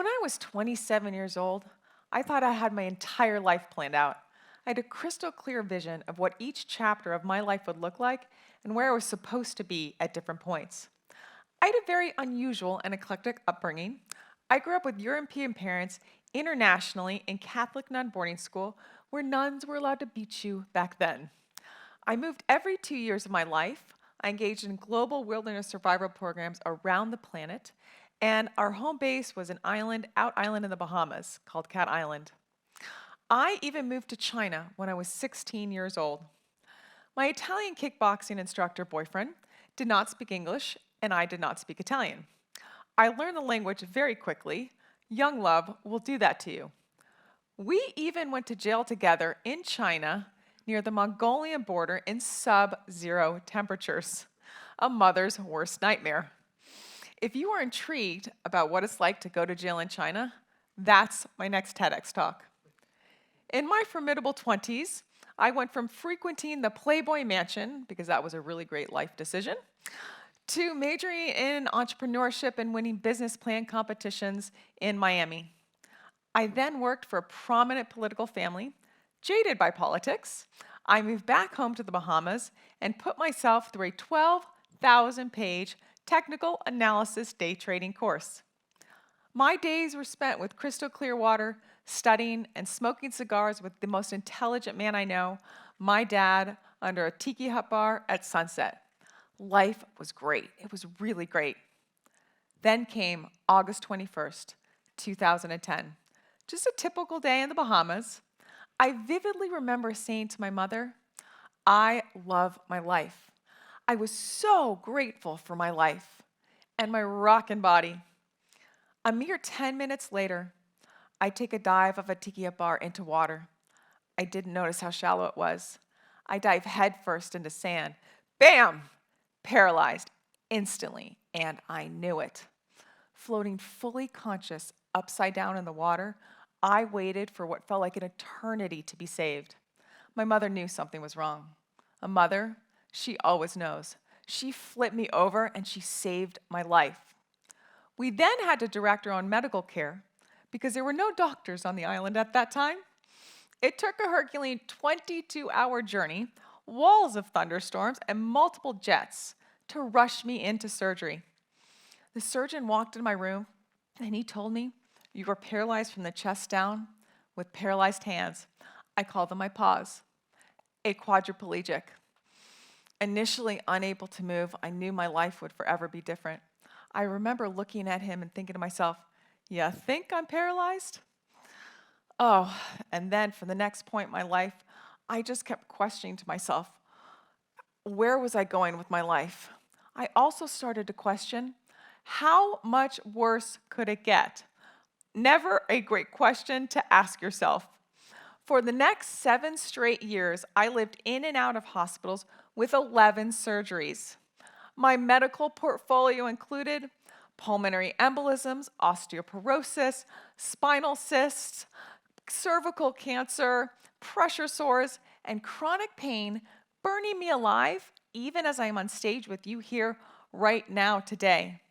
When I was 27 years old, I thought I had my entire life planned out. I had a crystal clear vision of what each chapter of my life would look like and where I was supposed to be at different points. I had a very unusual and eclectic upbringing. I grew up with European parents internationally in Catholic nun boarding school where nuns were allowed to beat you back then. I moved every 2 years of my life. I engaged in global wilderness survival programs around the planet, and our home base was an island in the Bahamas called Cat Island. I even moved to China when I was 16 years old. My Italian kickboxing instructor boyfriend did not speak English, and I did not speak Italian. I learned the language very quickly. Young love will do that to you. We even went to jail together in China near the Mongolian border in sub-zero temperatures. A mother's worst nightmare. If you are intrigued about what it's like to go to jail in China, that's my next TEDx talk. In my formidable 20s, I went from frequenting the Playboy Mansion, because that was a really great life decision, to majoring in entrepreneurship and winning business plan competitions in Miami. I then worked for a prominent political family. Jaded by politics, I moved back home to the Bahamas and put myself through a 12,000-page technical analysis day trading course. My days were spent with crystal clear water, studying and smoking cigars with the most intelligent man I know, my dad, under a tiki hut bar at sunset. Life was great. It was really great. Then came August 21st, 2010. Just a typical day in the Bahamas. I vividly remember saying to my mother, "I love my life." I was so grateful for my life and my rockin' body. A mere 10 minutes later, I take a dive of a tiki bar into water. I didn't notice how shallow it was. I dive headfirst into sand. Bam! Paralyzed instantly, and I knew it. Floating fully conscious upside down in the water, I waited for what felt like an eternity to be saved. My mother knew something was wrong. A mother, she always knows. She flipped me over and she saved my life. We then had to direct our own medical care because there were no doctors on the island at that time. It took a Herculean 22-hour journey, walls of thunderstorms, and multiple jets to rush me into surgery. The surgeon walked in my room and he told me, "You are paralyzed from the chest down with paralyzed hands." I call them my paws. A quadriplegic. Initially unable to move, I knew my life would forever be different. I remember looking at him and thinking to myself, "You think I'm paralyzed?" Oh, and then for the next point in my life, I just kept questioning to myself, where was I going with my life? I also started to question, how much worse could it get? Never a great question to ask yourself. For the next 7 straight years, I lived in and out of hospitals with 11 surgeries. My medical portfolio included pulmonary embolisms, osteoporosis, spinal cysts, cervical cancer, pressure sores, and chronic pain burning me alive, even as I am on stage with you here right now today.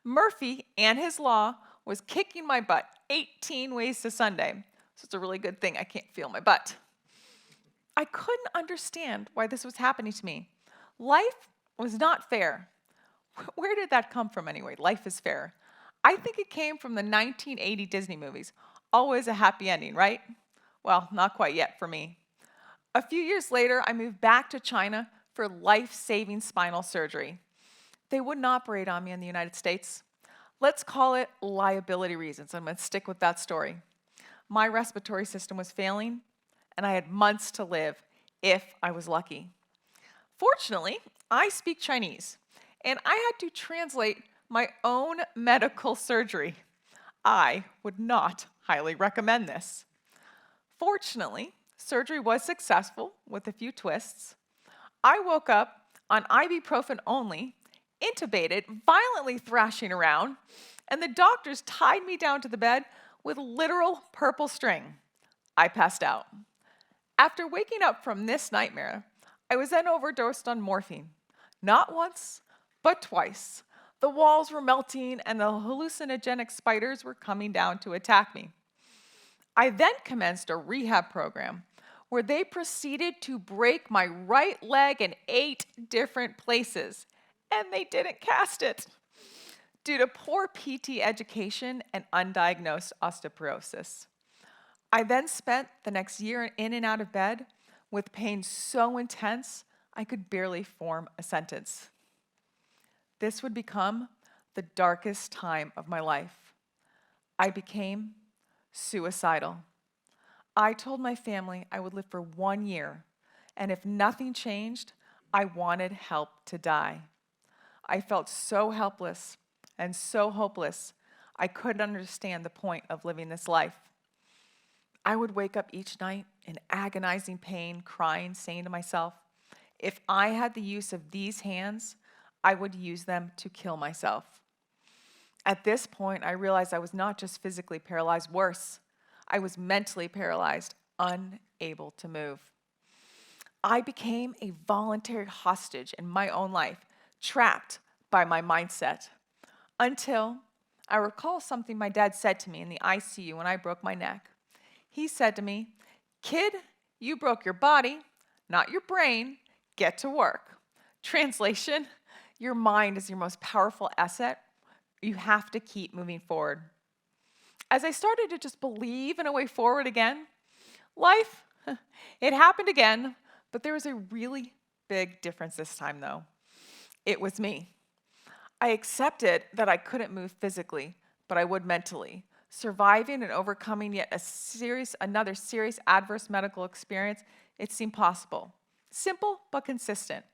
Murphy and his law was kicking my butt 18 ways to Sunday. So it's a really good thing I can't feel my butt. I couldn't understand why this was happening to me. Life was not fair. Where did that come from anyway? Life is fair. I think it came from the 1980 Disney movies. Always a happy ending, right? Well, not quite yet for me. A few years later, I moved back to China for life-saving spinal surgery. They wouldn't operate on me in the United States. Let's call it liability reasons. I'm going to stick with that story. My respiratory system was failing, and I had months to live if I was lucky. Fortunately, I speak Chinese, and I had to translate my own medical surgery. I would not highly recommend this. Fortunately, surgery was successful with a few twists. I woke up on ibuprofen only, intubated, violently thrashing around, and the doctors tied me down to the bed with literal purple string. I passed out. After waking up from this nightmare, I was then overdosed on morphine. Not once, but twice. The walls were melting and the hallucinogenic spiders were coming down to attack me. I then commenced a rehab program where they proceeded to break my right leg in 8 different places, and they didn't cast it due to poor PT education and undiagnosed osteoporosis. I then spent the next year in and out of bed with pain so intense I could barely form a sentence. This would become the darkest time of my life. I became suicidal. I told my family I would live for 1 year, and if nothing changed, I wanted help to die. I felt so helpless and so hopeless, I couldn't understand the point of living this life. I would wake up each night in agonizing pain, crying, saying to myself, if I had the use of these hands, I would use them to kill myself. At this point, I realized I was not just physically paralyzed, worse, I was mentally paralyzed, unable to move. I became a voluntary hostage in my own life, trapped by my mindset, until I recall something my dad said to me in the ICU when I broke my neck. He said to me, "Kid, you broke your body, not your brain. Get to work." Translation, your mind is your most powerful asset. You have to keep moving forward. As I started to just believe in a way forward again, life, it happened again, but there was a really big difference this time though. It was me. I accepted that I couldn't move physically, but I would mentally. Surviving and overcoming yet another serious adverse medical experience, it seemed possible. Simple but consistent.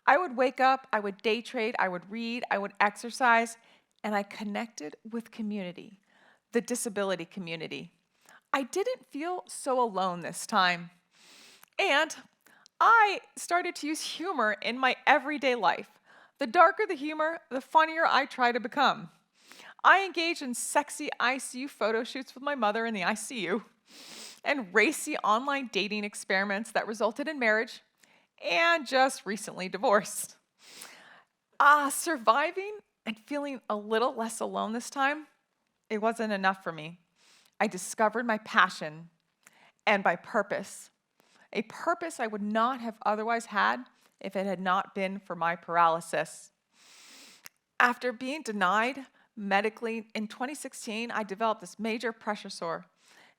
I would wake up, I would day trade, I would read, I would exercise, and I connected with community, the disability community. I didn't feel so alone this time. And I started to use humor in my everyday life. The darker the humor, the funnier I try to become. I engaged in sexy ICU photo shoots with my mother in the ICU and racy online dating experiments that resulted in marriage and just recently divorced. Surviving and feeling a little less alone this time, it wasn't enough for me. I discovered my passion and my purpose, a purpose I would not have otherwise had if it had not been for my paralysis. After being denied medically, in 2016, I developed this major pressure sore.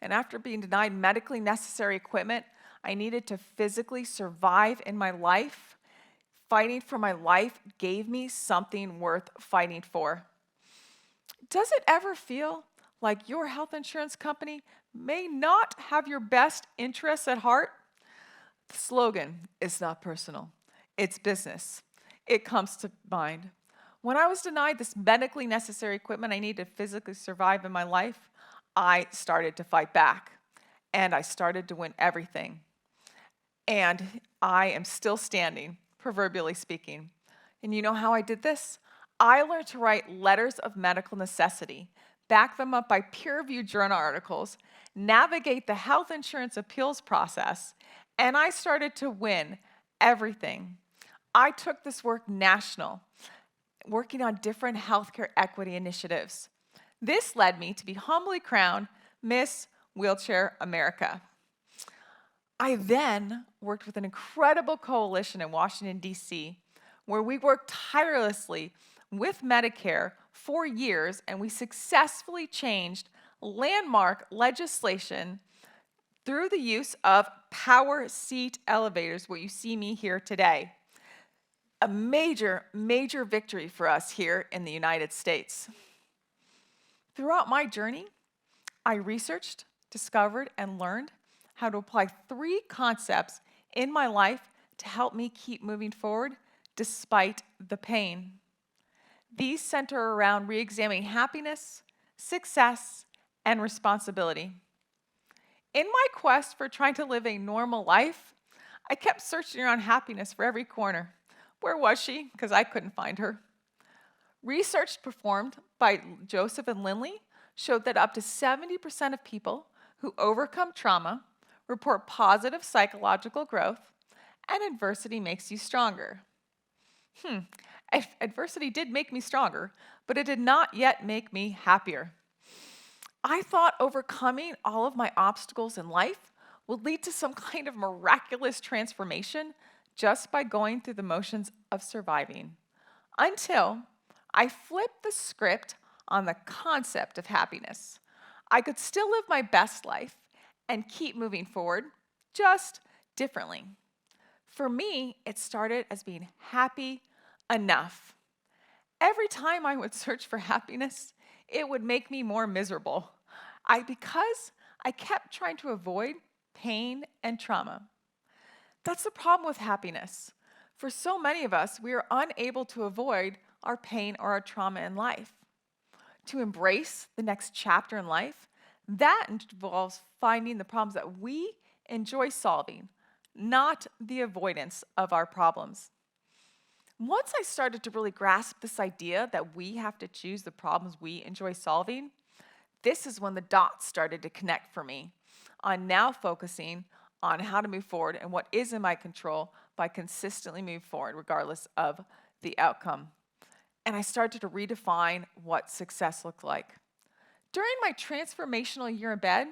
And after being denied medically necessary equipment, I needed to physically survive in my life. Fighting for my life gave me something worth fighting for. Does it ever feel like your health insurance company may not have your best interests at heart? The slogan is not personal, it's business. It comes to mind. When I was denied this medically necessary equipment I needed to physically survive in my life, I started to fight back, and I started to win everything. And I am still standing, proverbially speaking. And you know how I did this? I learned to write letters of medical necessity, back them up by peer-reviewed journal articles, navigate the health insurance appeals process, and I started to win everything. I took this work national, working on different healthcare equity initiatives. This led me to be humbly crowned Miss Wheelchair America. I then worked with an incredible coalition in Washington, D.C., where we worked tirelessly with Medicare for years, and we successfully changed landmark legislation through the use of power seat elevators, what you see me here today. A major, major victory for us here in the United States. Throughout my journey, I researched, discovered, and learned how to apply 3 concepts in my life to help me keep moving forward despite the pain. These center around re-examining happiness, success, and responsibility. In my quest for trying to live a normal life, I kept searching around happiness for every corner. Where was she? Because I couldn't find her. Research performed by Joseph and Lindley showed that up to 70% of people who overcome trauma report positive psychological growth, and adversity makes you stronger. Adversity did make me stronger, but it did not yet make me happier. I thought overcoming all of my obstacles in life would lead to some kind of miraculous transformation just by going through the motions of surviving. Until I flipped the script on the concept of happiness. I could still live my best life and keep moving forward, just differently. For me, it started as being happy enough. Every time I would search for happiness, it would make me more miserable. Because I kept trying to avoid pain and trauma. That's the problem with happiness. For so many of us, we are unable to avoid our pain or our trauma in life. To embrace the next chapter in life, that involves finding the problems that we enjoy solving, not the avoidance of our problems. Once I started to really grasp this idea that we have to choose the problems we enjoy solving, this is when the dots started to connect for me on now focusing on how to move forward and what is in my control by consistently moving forward regardless of the outcome. And I started to redefine what success looked like. During my transformational year in bed,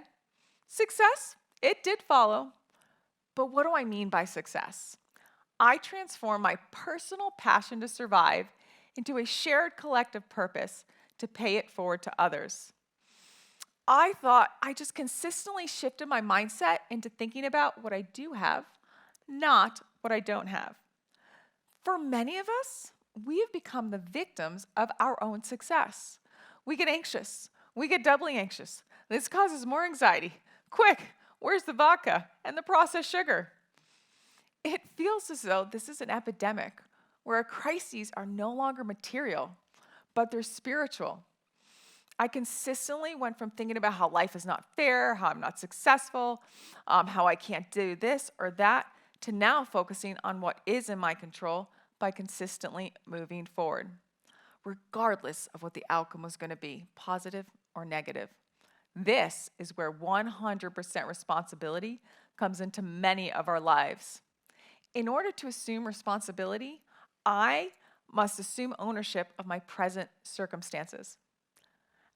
success, it did follow. But what do I mean by success? I transformed my personal passion to survive into a shared collective purpose to pay it forward to others. I thought I just consistently shifted my mindset into thinking about what I do have, not what I don't have. For many of us, we have become the victims of our own success. We get anxious. We get doubly anxious. This causes more anxiety. Quick, where's the vodka and the processed sugar? It feels as though this is an epidemic where our crises are no longer material, but they're spiritual. I consistently went from thinking about how life is not fair, how I'm not successful, how I can't do this or that, to now focusing on what is in my control by consistently moving forward, regardless of what the outcome was going to be, positive or negative. This is where 100% responsibility comes into many of our lives. In order to assume responsibility, I must assume ownership of my present circumstances.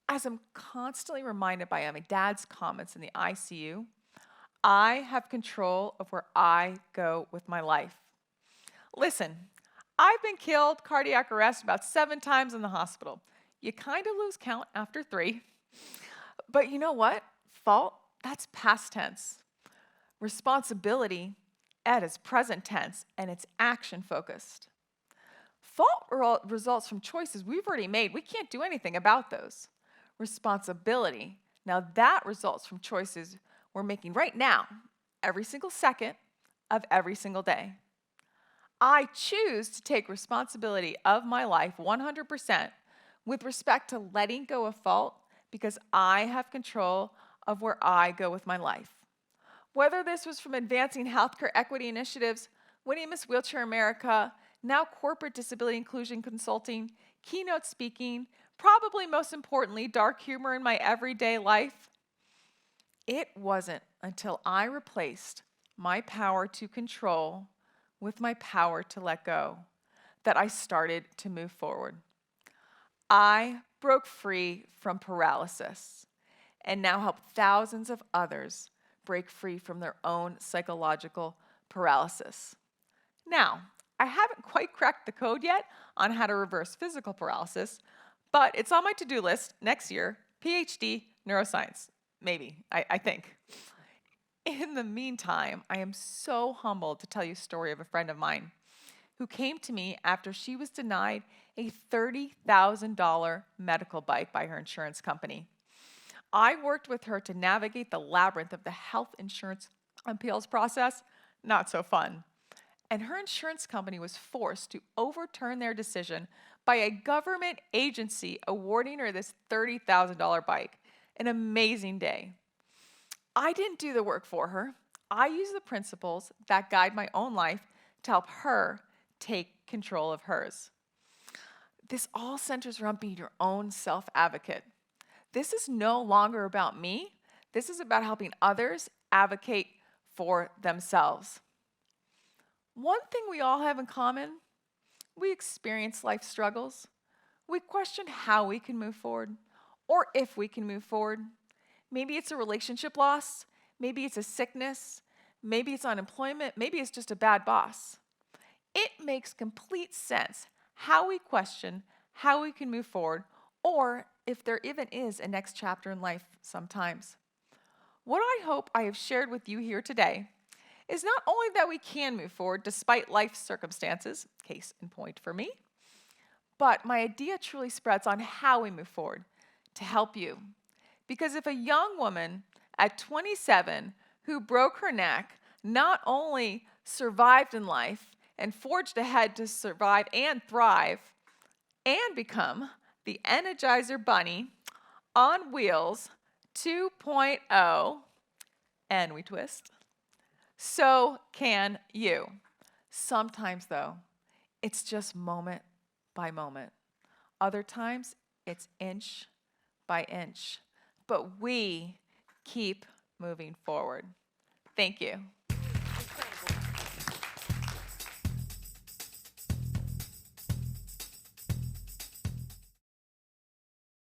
As I'm constantly reminded by my dad's comments in the ICU, I have control of where I go with my life. Listen, I've been killed, cardiac arrest about 7 times in the hospital. You kind of lose count after 3. But you know what? Fault, that's past tense. Responsibility, that is present tense, and it's action focused. Fault results from choices we've already made. We can't do anything about those. Responsibility, now that results from choices we're making right now, every single second of every single day. I choose to take responsibility of my life 100% with respect to letting go of fault because I have control of where I go with my life. Whether this was from advancing healthcare equity initiatives, winning Miss Wheelchair America, now corporate disability inclusion consulting, keynote speaking, probably most importantly, dark humor in my everyday life, it wasn't until I replaced my power to control with my power to let go that I started to move forward. I broke free from paralysis and now help thousands of others break free from their own psychological paralysis. Now, I haven't quite cracked the code yet on how to reverse physical paralysis, but it's on my to-do list next year, PhD, neuroscience, maybe, I think. In the meantime, I am so humbled to tell you a story of a friend of mine who came to me after she was denied a $30,000 medical bike by her insurance company. I worked with her to navigate the labyrinth of the health insurance appeals process, not so fun. And her insurance company was forced to overturn their decision by a government agency awarding her this $30,000 bike. An amazing day. I didn't do the work for her. I used the principles that guide my own life to help her take control of hers. This all centers around being your own self-advocate. This is no longer about me. This is about helping others advocate for themselves. One thing we all have in common, We experience life struggles. We question how we can move forward or if we can move forward. Maybe it's a relationship loss. Maybe it's a sickness. Maybe it's unemployment. Maybe it's just a bad boss. It makes complete sense how we question how we can move forward or if there even is a next chapter in life sometimes. What I hope I have shared with you here today is not only that we can move forward despite life circumstances, case in point for me, but my idea truly spreads on how we move forward to help you. Because if a young woman at 27 who broke her neck not only survived in life and forged ahead to survive and thrive and become the Energizer Bunny on Wheels 2.0, and we twist, so can you. Sometimes, though, it's just moment by moment. Other times, it's inch by inch. But we keep moving forward. Thank you.